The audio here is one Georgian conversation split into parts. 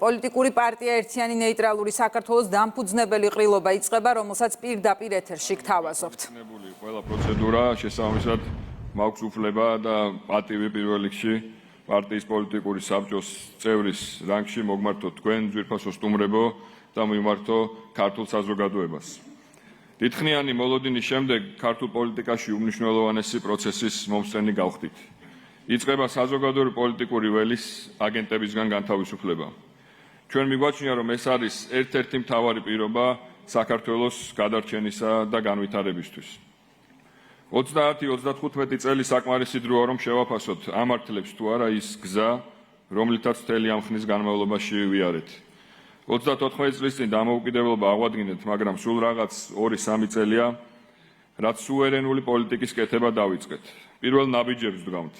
პოლიტიკური პარტია ერთიანი ნეიტრალური საქართველოს დამფუძნებელი ყრილობა იწყება, რომელსაც პირდაპირ ეთერში გთავაზობთ. Ყველა პროცედურა შესაბამისად მაქვს უფლება და პატივი პირველ რიგში პარტიის პოლიტიკური საბჭოს წევრის რანგში მოგმართო თქვენ ძვირფასო სტუმრებო და მიმართო ქართულ საზოგადოებას. დიდხნიანი მოლოდინის შემდეგ ქართულ პოლიტიკაში უმნიშვნელოვანესი პროცესის მომსწრენი გავხდით. იწყება საზოგადოებრივი პოლიტიკური ველის აგენტებისგან განთავისუფლება. ჩვენ მიგვაჩნია, რომ ეს არის ერთ-ერთი მთავარი პირობა საქართველოს გადარჩენისა და განვითარებისთვის. 30-35 წელი საკმარისი დროა, რომ შევაფასოთ ამართლებს თუ არა ის გზა, რომლითაც მთელი ამ ხნის განმავლობაში ვიარეთ. 34 წლის წინ დამოუკიდებლობა აღვადგინეთ, მაგრამ სულ რაღაც 2-3 წელია, რაც სუვერენული პოლიტიკის კეთება დავიწყეთ. პირველ ნაბიჯებს ვდგავთ.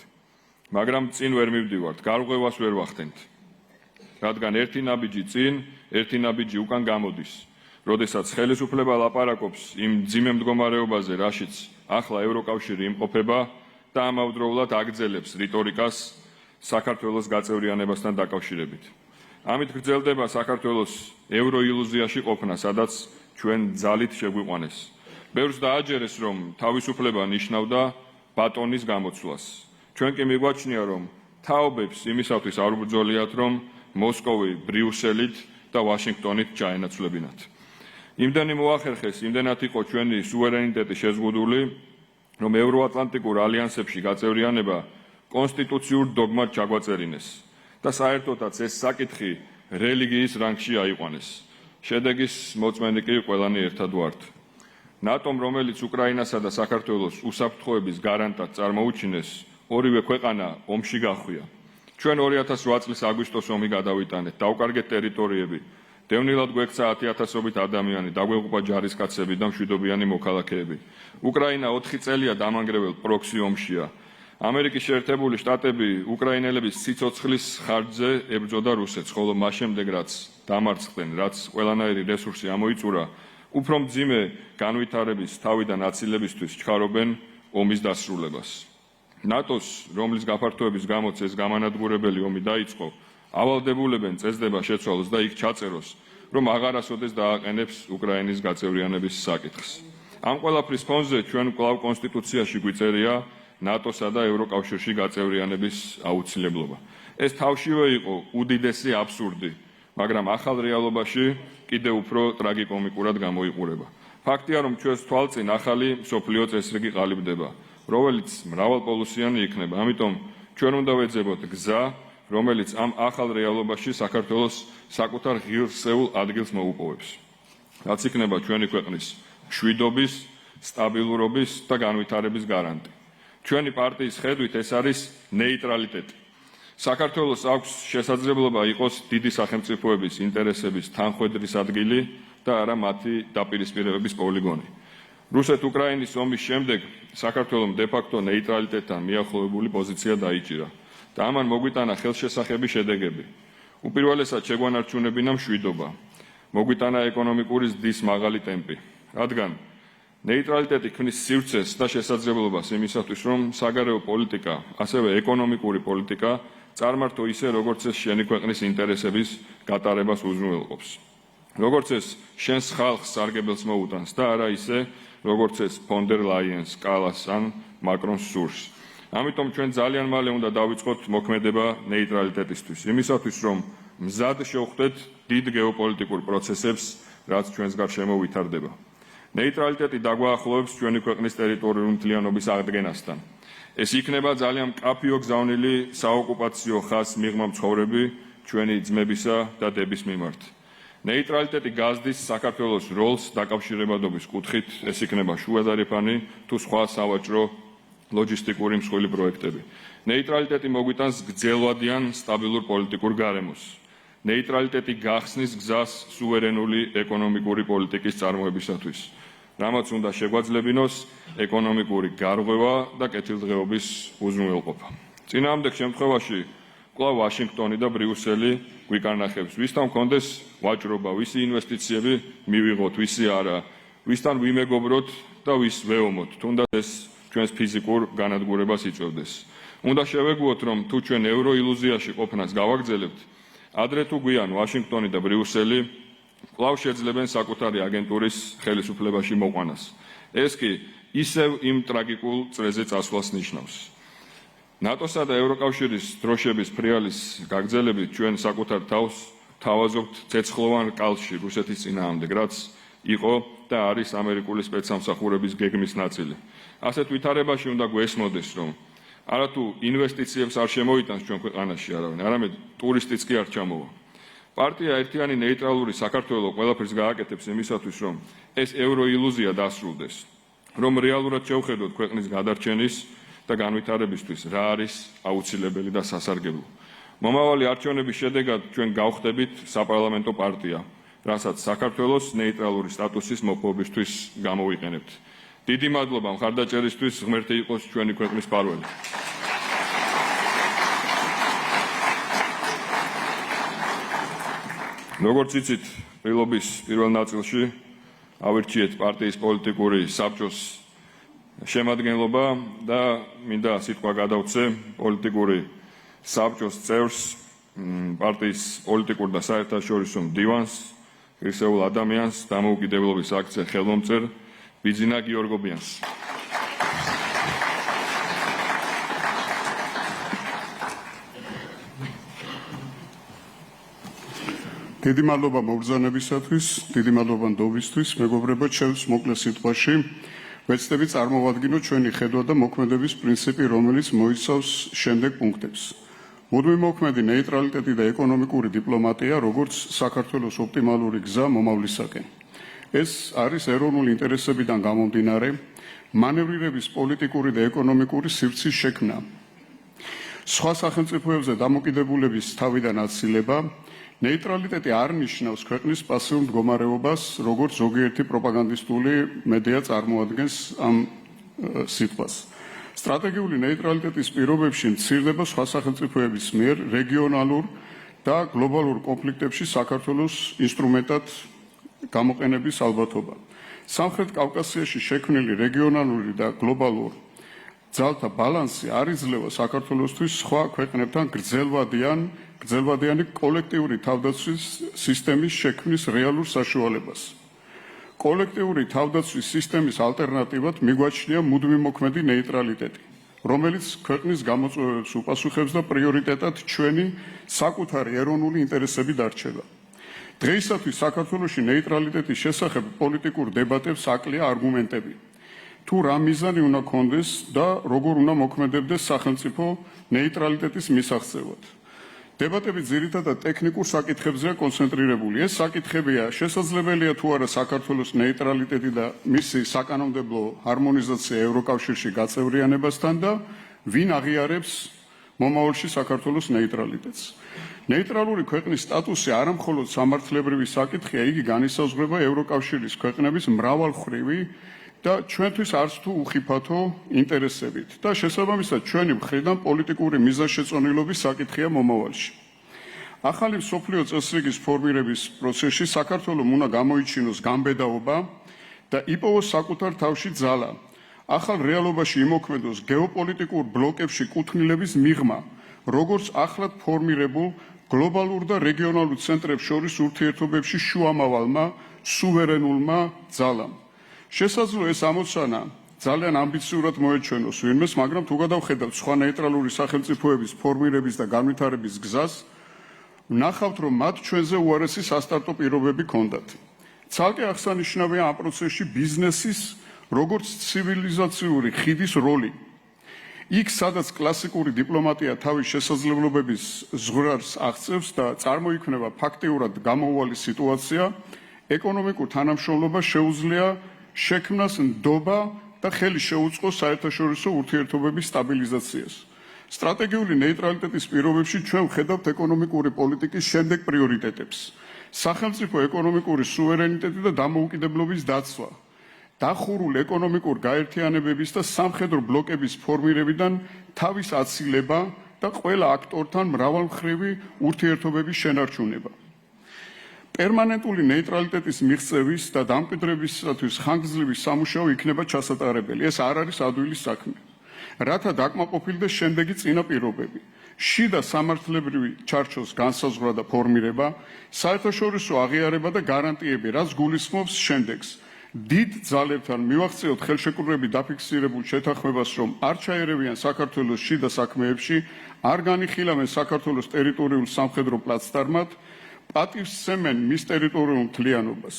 მაგრამ წინ ვერ მივდივართ, გარღვევას ვერ ვახდენთ. რადგან ერთი ნაბიჯი წინ, ერთი ნაბიჯი უკან გამოდის. როდესაც ხელისუფლება ლაპარაკობს იმ მძიმე მდგომარეობაზე, რაშიც ახლა ევროკავშირი იმყოფება და ამავდროულად აგრძელებს რიტორიკას საქართველოს გაწევრიანებასთან დაკავშირებით. ამით გრძელდება საქართველოს ევროილუზიაში ყოფნა, სადაც ჩვენ ძალით შეგვიყვანეს. ბევრს დააჯერეს, რომ თავისუფლება ნიშნავდა ბატონის გამოცვლას. ჩვენ კი მიგვაჩნია, რომ თაობებს იმისათვის არ უბრძოლიათ, რომ მოსკოვი, ბრიუსელით და ვაშინგტონით ჩაენაცვლებინათ. იმდენი მოახერხეს, იმდენად იყო ჩვენი სუვერენიტეტი შეზღუდული, რომ ევროატლანტიკურ ალიანსებში გაწევრიანება კონსტიტუციურ დოგმად ჩაგვაწერინეს და საერთოდაც ეს საკითხი რელიგიის რანგში აიყვანეს. შედეგის მოწმენი კი ყველანი ერთად ვართ. ნატომ, რომელიც უკრაინასა და საქართველოს უსაფრთხოების გარანტად წარმოუჩინეს, ორივე ქვეყანა ომში გახვია. ჩვენ 2008 წლის აგვისტოს ომი გადავიტანეთ, დავკარგეთ ტერიტორიები, დევნილად გვექცა 10,000-ობით ადამიანი, დაგვეღუპა ჯარისკაცები და მშვიდობიანი მოქალაქეები. უკრაინა 4 წელია დამანგრეվել პროქსი ომშია. ამერიკის შეერთებული შტატები უკრაინელების სიცოცხლის ხარჯზე ებრძოდა რუსეთს, ხოლო მას შემდეგ რაც დამარცხდნენ, რაც ყველანაირი რესურსი ამოიწურა, უფრო მძიმე განვითარების თავიდან აცილებისთვის ჩქარობენ ომის დასრულებას. ნატოს, რომლის გაფართოების გამოც ეს გამანადგურებელი ომი დაიწყო, ავალდებულებენ წესდება შეცვალოს და იქ ჩაწეროს, რომ აღარასოდეს დააყენებს უკრაინის გაწევრიანების საკითხს. ამ ყველაფრის ფონზე ჩვენ კვლავ კონსტიტუციაში გვიწერია ნატოსა და ევროკავშირში გაწევრიანების აუცილებლობა. ეს თავშივე იყო უდიდესი აბსურდი, მაგრამ ახალ რეალობაში კიდევ უფრო ტრაგიკომიკურად გამოიყურება. ფაქტია, რომ ჩვენს თვალწინ ახალი მსოფლიო წესრიგი ყალიბდება, რომელიც მრავალპოლუსიანი იქნება. ამიტომ ჩვენ უნდა ვეძებოთ გზა, რომელიც ამ ახალ რეალობაში საქართველოს საკუთარ ღირსეულ ადგილს მოუპოვებს. რაც იქნება ჩვენი ქვეყნის მშვიდობის, სტაბილურობის და განვითარების გარანტი. ჩვენი პარტიის ხედვით ეს არის ნეიტრალიტეტი. საქართველოს აქვს შესაძლებლობა იყოს დიდი სახელმწიფოების ინტერესების თანხვედრის ადგილი და არა მათი დაპირისპირებების პოლიგონი. რუსეთ-უკრაინის ომის შემდეგ საქართველომ დე-ფაქტო ნეიტრალიტეტთან მიახლოებული პოზიცია დაიჭირა და ამან მოგვიტანა ხელშესახები შედეგები. უპირველესად შეგვანარჩუნებინა მშვიდობა, მოგვიტანა ეკონომიკური ზრდის მაღალი ტემპი, რადგან ნეიტრალიტეტი ქმნის სივრცეს და შესაძლებლობას იმისათვის, რომ საგარეო პოლიტიკა, ასევე ეკონომიკური პოლიტიკა წარმართო ისე, როგორც ეს შენი ქვეყნის ინტერესების გატარებას უზრუნველყოფს. როგორც ეს შენს ხალხს სარგებელს მოუტანს და არა ისე, როგორც ეს ფონ დერ ლაიენს, კალას ან მაკრონს სურს. ამიტომ ჩვენ ძალიან მალე უნდა დავიწყოთ მოქმედება ნეიტრალიტეტისთვის, იმისათვის, რომ მზად შევხვდეთ დიდ გეოპოლიტიკურ პროცესებს, რაც ჩვენს გარშემო ვითარდება. ნეიტრალიტეტი დაგვაახლოვებს ჩვენი ქვეყნის ტერიტორიული მთლიანობის აღდგენასთან. ეს იქნება ძალიან მკაფიო გზავნილი საოკუპაციო ხაზს მიღმა მცხოვრები ჩვენი ძმებისა და დების მიმართ. ნეიტრალიტეტი გაზდის საქართველოს როლს დაკავშირებადობის კუთხით, ეს იქნება შუადარიფანი თუ სხვა სავაჭრო ლოჯისტიკური მსხვილი პროექტები. ნეიტრალიტეტი მოგვიტანს გრძელვადიან სტაბილურ პოლიტიკურ გარემოს. ნეიტრალიტეტი გახსნის გზას სუვერენული ეკონომიკური პოლიტიკის წარმოებისათვის, რამაც უნდა შეგვაძლებინოს ეკონომიკური გარღვევა და კეთილდღეობის უზრუნველყოფა. წინააღმდეგ შემთხვევაში კვლავ ვაშინგტონი და ბრიუსელი გვიკარნახებს, ვისთან მქონდეს ვაჭრობა, ვისი ინვესტიციები მივიღოთ, ვისი არა, ვისთან ვიმეგობროთ და ვის ვეომოთ, თუნდაც ეს ჩვენს ფიზიკურ განადგურებას იწვევდეს. უნდა შევეგუოთ, რომ თუ ჩვენ ევროილუზიაში ყოფნას გავაგრძელებთ, ადრე თუ გვიან ვაშინგტონი და ბრიუსელი კვლავ შეძლებენ საკუთარი აგენტურის ხელისუფლებაში მოყვანას. ეს კი ისევ იმ ტრაგიკულ წრეზე წასვლას ნიშნავს. ნატოსა და ევროკავშირის დროშების ფრიალის გაგრძელებით ჩვენ საკუთარ თავს თავაზობთ ცეცხლოვან კალში რუსეთის წინააღმდეგ, რაც იყო და არის ამერიკული სპეცსამსახურების გეგმის ნაწილი. ასეთ ვითარებაში უნდა გვესმოდეს, რომ არათუ ინვესტიციებს არ შემოიტანს ჩვენ ქვეყანაში არავინ, არამედ ტურისტიც კი არ ჩამოვა. პარტია ერთიანი ნეიტრალური საქართველო ყველაფერს გააკეთებს იმისათვის, რომ ეს ევროილუზია დასრულდეს, რომ რეალურად შევხედოთ ქვეყნის გადარჩენის და განვითარებისთვის რა არის აუცილებელი და სასარგებლო. მომავალი არჩევნების შედეგად ჩვენ გავხდებით საპარლამენტო პარტია, რასაც საქართველოს ნეიტრალური სტატუსის მოპოვებისთვის გამოვიყენებთ. დიდი მადლობა მხარდაჭერისთვის, ღმერთი იყოს ჩვენი ქვეყნის მფარველი. როგორც იცით, ყრილობის პირველ ნაწილში ავირჩიეთ პარტიის პოლიტიკური საბჭოს შემადგენლობა და მინდა სიტყვა გადავცე პოლიტიკური საბჭოს წევრს, პარტიის პოლიტიკურ და საერთაშორისო მდივანს, ღირსეულ ადამიანს, დამოუკიდებლობის აქცია ხელმომწერ ბიძინა გიორგობიანს. დიდი მადლობა მობრძანებისათვის, დიდი მადლობა ნდობისთვის, მეგობრებო, ჩემს მოკლე სიტყვაში ვეცდები წარმოვადგინო ჩვენი ხედვა და მოქმედების პრინციპი, რომელიც მოიცავს შემდეგ პუნქტებს. მუდმივი მოქმედი ნეიტრალიტეტი და ეკონომიკური დიპლომატია, როგორც საქართველოს ოპტიმალური გზა მომავლისაკენ. ეს არის ეროვნული ინტერესებიდან გამომდინარე მანევრირების პოლიტიკური და ეკონომიკური სივრცის შექმნა. სხვა სახელმწიფოებზე დამოკიდებულების თავიდან აცილება, ნეიტრალიტეტი არ ნიშნავს ქვეყნის პასიურ მდგომარეობას, როგორც ზოგიერთი პროპაგანდისტული მედია წარმოადგენს ამ სიტყვას. სტრატეგიული ნეიტრალიტეტის პირობებში მცირდება სხვა სახელმწიფოების მიერ რეგიონალურ და გლობალურ კონფლიქტებში საქართველოს ინსტრუმენტად გამოყენების ალბათობა. სამხრეთ კავკასიაში შექმნილი რეგიონალური და გლობალურ ძალთა ბალანსი არ იძლევა საქართველოსთვის სხვა ქვეყნებთან გრძელვადიანი კოლექტიური თავდაცვის სისტემის შექმნის რეალურ საშუალებას. კოლექტიური თავდაცვის სისტემის ალტერნატივად მიგვაჩნია მუდმივი მოქმედი ნეიტრალიტეტი, რომელიც ქვეყნის გამოწვევებს უპასუხებს და პრიორიტეტად ჩვენი საკუთარი ეროვნული ინტერესები დარჩება. დღეისათვის საქართველოში ნეიტრალიტეტის შესახებ პოლიტიკურ დებატებს აკლია არგუმენტები. თუ რა მიზანი უნდა ქონდეს და როგორ უნდა მოქმედებდეს სახელმწიფო ნეიტრალიტეტის მისაღწევად. დებატები ძირითადად ტექნიკურ საკითხებზეა კონცენტრირებული. ეს საკითხებია შესაძლებელია თუ არა საქართველოს ნეიტრალიტეტი და მისი საკანონმდებლო ჰარმონიზაცია ევროკავშირში გაწევრიანებასთან და ვინ აღიარებს მომავალში საქართველოს ნეიტრალიტეტს. ნეიტრალური ქვეყნის სტატუსი არა მხოლოდ სამართლებრივი საკითხია, იგი განისაზღვრება ევროკავშირის ქვეყნების მრავალმხრივი და ჩვენთვის არც თუ უხიფათო ინტერესებით და შესაბამისად ჩვენი მხრიდან პოლიტიკური მიზანშეწონილობის საკითხია მომავალში. ახალი მსოფლიო წესრიგის ფორმირების პროცესში საქართველომ უნდა გამოიჩინოს გამბედაობა და იპოვოს საკუთარ თავში ძალა. ახალ რეალობაში იმოქმედოს გეოპოლიტიკურ ბლოკებში კუთვნილების მიღმა, როგორც ახლად ფორმირებულ გლობალურ და რეგიონალურ ცენტრებს შორის ურთიერთობებში შუამავალმა სუვერენულმა ძალამ. შესაძლოა ეს ამოცანა ძალიან ამბიციურად მოეჩვენოს ვინმეს, მაგრამ თუ გადავხედავთ სხვა ნეიტრალური სახელმწიფოების ფორმირების და განვითარების გზას, ვნახავთ, რომ მათ ჩვენზე უარესი სასტარტო პირობები ჰქონდათ. ცალკე აღსანიშნავია ამ პროცესში ბიზნესის, როგორც ცივილიზაციური ხიდის როლი. იქ, სადაც კლასიკური დიპლომატია თავის შესაძლებლობების ზღვრებს აღწევს და წარმოიქმნება ფაქტიურად გამოუვალი სიტუაცია, ეკონომიკურ თანამშრომლობას შეუძლია შექმნას ნდობა და ხელი შეუწყოს საერთაშორისო ურთიერთობების სტაბილიზაციას. სტრატეგიული ნეიტრალიტეტის პირობებში ჩვენ ვხედავთ ეკონომიკური პოლიტიკის შემდეგ პრიორიტეტებს: სახელმწიფო ეკონომიკური სუვერენიტეტი და დამოუკიდებლობის დაცვა, დახურულ ეკონომიკურ გაერთიანებების და სამხედრო ბლოკების ფორმირებიდან თავის აცილება და ყველა აქტორთან მრავალმხრივი ურთიერთობების შენარჩუნება. პერმანენტული ნეიტრალიტეტის მიღწევის და დამკვიდრებისათვის ხანგრძლივი სამუშაო იქნება ჩასატარებელი. ეს არ არის ადვილი საქმე. რათა დაკმაყოფილდეს შემდეგი წინა პირობები. შიდა სამართლებრივი ჩარჩოს განსაზღვრა და ფორმირება, საერთაშორისო აღიარება და გარანტიები, რაც გულისხმობს შემდეგს. დიდ ძალებთან მივახციოთ ხელშეკრულებით დაფიქსირებულ შეთანხმებას, რომ არ ჩაერევიან საქართველოს შიდა საქმეებში, არ განიხილავენ საქართველოს ტერიტორიულ სამხედრო პლაცდარმად, პატივსცემენ მის ტერიტორიულ მთლიანობას.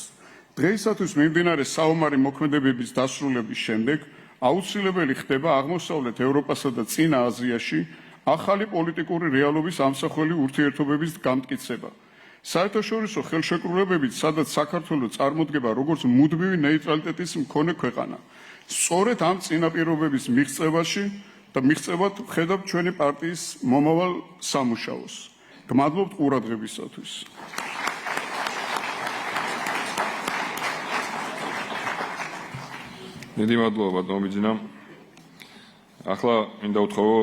დღეისათვის მიმდინარე საომარი მოქმედებების დასრულების შემდეგ აუცილებელი ხდება აღმოსავლეთ ევროპასა და წინა აზიაში ახალი პოლიტიკური რეალობის ამსახველი ურთიერთობების გამტკიცება. საერთაშორისო ხელშეკრულებებით, სადაც საქართველოს წარმოდგება როგორც მუდმივი ნეიტრალიტეტის მქონე ქვეყანა. სწორედ ამ წინაპირობების მიღწევაში და მიღწევად ვხედავთ ჩვენი პარტიის მომავალ სამუშაოს. გმადლობთ ყურადღებისათვის. დიდი მადლობა ბატონო ბიძინა. ახლა მინდა უთხოვო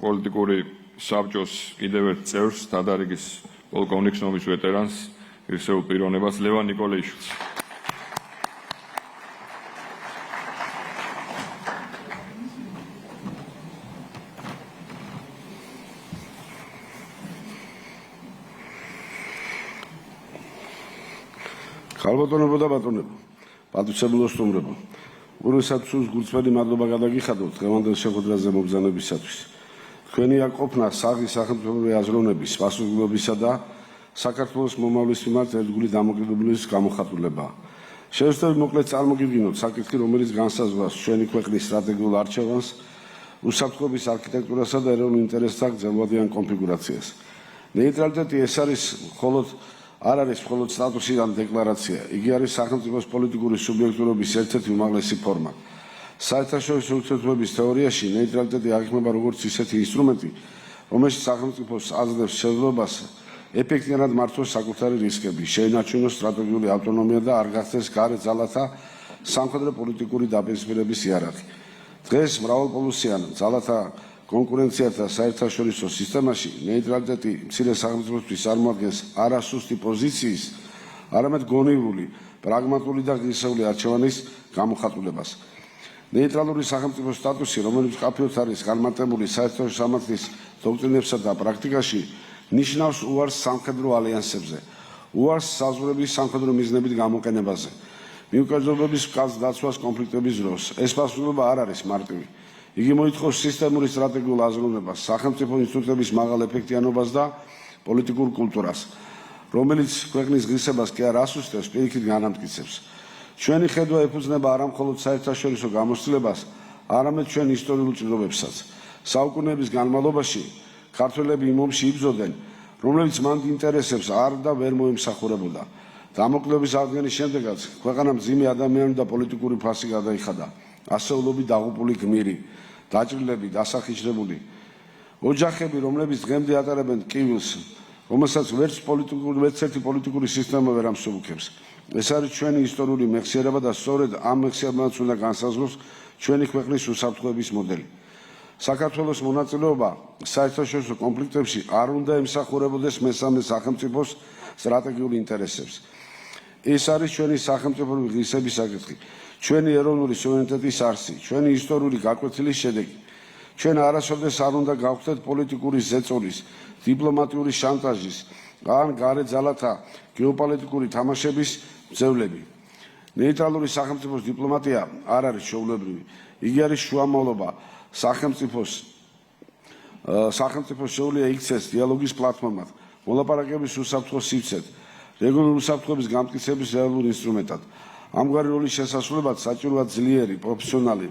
პოლიტიკური საბჭოს კიდევ ერთ წევრს, დადარიგის პოლკოვნიკ შრომის ვეტერანს, ღირსეულ პიროვნებას ლევან ნიკოლეიშვილს. ხალბატონებო და ბატონებო, პატივცემულო სტუმრებო, გურისათვის გულწრფელი მადლობა გადაგიხადოთ დღევანდელ შეხვედრაზე მობრძანებისათვის. თქვენი აკოფნა საღის სახელმწიფოებრივი აზროვნების, პასუხისმგებლობისა და საქართველოს მომავლის მიმართ ერთგული დამოკიდებულების გამოხატულებაა. შევეცდებით მოკლედ წარმოგიდგინოთ საკითხი, რომელიც განსაზღვრავს ჩვენი ქვეყნის სტრატეგიულ არჩევანს, უსაფრთხოების არქიტექტურასა და ეროვნულ ინტერესთა გრძელვადიან კონფიგურაციას. ნეიტრალიტეტი ეს არ არის მხოლოდ სტატუსიდან დეკლარაცია, იგი არის სახელმწიფოს პოლიტიკური სუბიექტურობის ერთ-ერთი უმაღლესი ფორმა. საერთაშორისო ურთიერთობების თეორიაში ნეიტრალიტეტი აღიქმება როგორც ისეთი ინსტრუმენტი, რომელშიც სახელმწიფოს აძლევს შესაძლებლობას ეფექტიანად მართოს საკუთარი რისკები, შეინარჩუნოს სტრატეგიული ავტონომია და არ გახდეს გარე ძალათა სამხედრო პოლიტიკური დაპირისპირების იარაღი. დღეს მრავალპოლუსიან ძალათა კონკურენციათა საერთაშორისო სისტემაში ნეიტრალიტეტი მცირე სახელმწიფოსთვის წარმოადგენს არა სუსტი პოზიციის, არამედ გონივრული, პრაგმატული და ღირსეული არჩევანის გამოხატულებას. ნეიტრალური სახელმწიფოს სტატუსი, რომელიც მკაფიოდ არის განმარტებული საერთაშორისო სამართლის დოქტრინებსა და პრაქტიკაში, ნიშნავს უარს სამხედრო ალიანსებზე, უარს საზღვრების სამხედრო მიზნებით გამოყენებაზე, მიუკერძობების მკაცრ დაცვას კონფლიქტების დროს. ეს პასუხისმგებლობა არ არის მარტივი. იგი მოითხოვს სისტემური სტრატეგიულ აზროვნებას, სახელმწიფო ინსტიტუტების მაღალ ეფექტიანობას და პოლიტიკურ კულტურას, რომელიც ქვეყნის ღირსებას კი არ ასუსტებს, პირიქით განამტკიცებს. ჩვენი ხედვა ეფუძნება არა მხოლოდ საერთაშორისო გამოცდილებას, არამედ ჩვენ ისტორიულ ჭრილობებსაც. საუკუნეების განმავლობაში ქართველები იმ ომში იბრძოდნენ, რომელიც მანდ ინტერესებს არ და ვერ მოემსახურებოდა. დამოკლების აღდგენის შემდეგაც ქვეყანამ მძიმე ადამიანური და პოლიტიკური ფასი გადაიხადა. ასეულობით დაღუპული გმირი, დაჭრილები, დასახიჩრებული ოჯახები, რომლებიც დღემდე ატარებენ ტკივილს, რომელსაც ვერც ერთი პოლიტიკური სისტემა ვერ ამსუბუქებს. ეს არის ჩვენი ისტორიული მეხსიერება და სწორედ ამ მეხსიერებაც უნდა განსაზღვროს ჩვენი ქვეყნის უსაფრთხოების მოდელი. საქართველოს მონაწილეობა საერთაშორისო კონფლიქტებში არ უნდა ემსახურებოდეს მესამე სახელმწიფოს სტრატეგიულ ინტერესებს. ეს არის ჩვენი სახელმწიფოური ღირსების საკითხი, ჩვენი ეროვნული სუვერენიტეტის არსი, ჩვენი ისტორიული გაკვეთილის შედეგი. ჩვენ არასოდეს არ უნდა გავხდეთ პოლიტიკური ზეწოლის, დიპლომატიური შანტაჟის ან გარე ძალათა გეოპოლიტიკური თამაშების მძევლები. ნეიტრალური სახელმწიფოს დიპლომატია არ არის ჩვეულებრივი, იგი არის შუამავლობა. სახელმწიფოს შეუძლია იქცეს დიალოგის პლატფორმად, მოლაპარაკების უსაფრთხო სივრცედ, რეგიონული უსაფრთხოების გამტკიცების რეალურ ინსტრუმენტად. ამგვარი როლის შესასრულებლად საჭიროა ძლიერი, პროფესიონალი,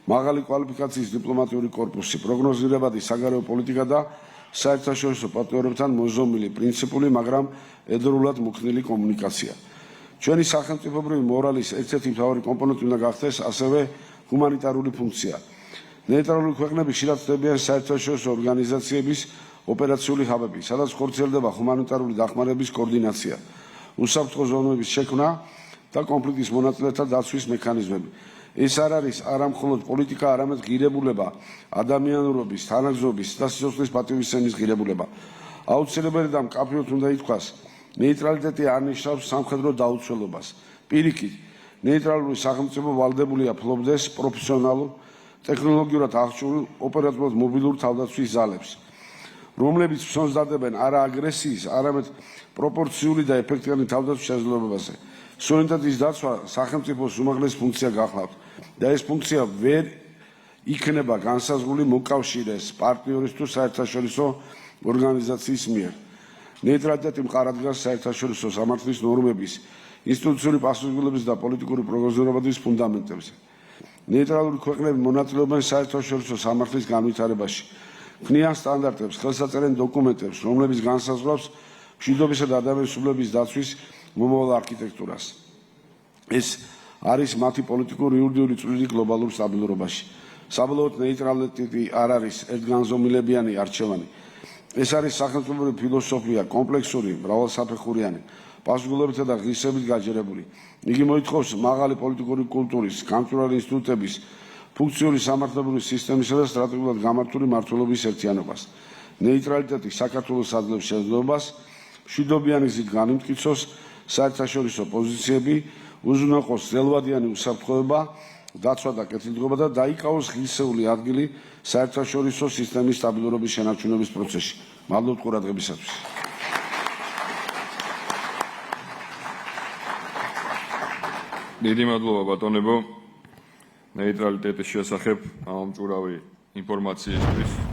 მაღალი კვალიფიკაციის დიპლომატიური კორპუსი, პროგნოზირებადი საგარეო პოლიტიკა და საერთაშორისო პარტნიორებთან მოზომილი, პრინციპული, მაგრამ ედრულად მოქნილი კომუნიკაცია. ჩვენი სახელმწიფოებრივი მორალის ერთ-ერთი მთავარი კომპონენტი უნდა გახდეს ასევე ჰუმანიტარული ფუნქცია. ნეიტრალური ქვეყნები ხშირად ხდებიან საერთაშორისო ორგანიზაციების ოპერაციული ჰაბები, სადაც ხორციელდება ჰუმანიტარული დახმარების კოორდინაცია, უსაფრთხო ზონების შექმნა და კონფლიქტის მონაწილეთა დაცვის მექანიზმები. ეს არ არის არა მხოლოდ პოლიტიკა, არამედ ღირებულება, ადამიანურობის, თანაგზობის და სიცოცხლის პატივისცემის ღირებულება. აუცილებელი და მკაფიოდ უნდა ითქვას, ნეიტრალიტეტი არ ნიშნავს სამხედრო დაუცველობას. პირიქით, ნეიტრალური სახელმწიფო ვალდებულია ფლობდეს პროფესიონალურ, ტექნოლოგიურად აღჭურვილ, ოპერატიულად მობილურ თავდაცვის ძალებს. რომლებიც ფსონს დადებენ არა აგრესიის, არამედ პროპორციული და ეფექტიანი თავდაცვის შესაძლებლობაზე. სუვერენიტეტის დაცვა სახელმწიფოს უმაღლესი ფუნქცია გახლავთ და ეს ფუნქცია ვერ იქნება განსაზღვრული მოკავშირეს, პარტნიორის თუ საერთაშორისო ორგანიზაციის მიერ. ნეიტრალიტეტი მყარად დგას საერთაშორისო სამართლის ნორმების, ინსტიტუციური პასუხისმგებლობის და პოლიტიკური პროგნოზირებადის ფუნდამენტებზე. ნეიტრალური ქვეყნები მონაწილეობენ საერთაშორისო სამართლის განვითარებაში. ქმნიან სტანდარტებს, ხელსაწერენ დოკუმენტებს, რომლებიც განსაზღვრავს მშვიდობისა და ადამიანის სულების დაცვის მომავალ არქიტექტურას. ეს არის მათი პოლიტიკური იურიდიული წვლილი გლობალურ სტაბილურობაში. საბოლოოდ ნეიტრალიტეტი არ არის ერთგანზომილებიანი არჩევანი. ეს არის სახელმწიფოური ფილოსოფია, კომპლექსური, მრავალსაფეხურიანი, პასუხისმგებლობითა და ღირსებით გაჯერებული. იგი მოითხოვს მაღალი პოლიტიკური კულტურის, გამჭვირვალე ინსტიტუტების, ფუნქციური სამართლებრივი სისტემისა და სტრატეგიულად გამართული მმართველობის ერთიანობას. ნეიტრალიტეტი საქართველოს აძლევს შესაძლებლობას მშვიდობიანი გზით განიმტკიცოს საერთაშორისო პოზიციები, უზრუნველყოს ძელვადიანი უსაფრთხოება, დაცვა და კეთილდღეობა და დაიკავოს ღირსეული ადგილი საერთაშორისო სისტემის სტაბილურობის შენარჩუნების პროცესში. მადლობთ ყურადღებისათვის. დიდი მადლობა ბატონებო. ნეიტრალიტეტის შესახებ ამომჭურავი ინფორმაციისთვის.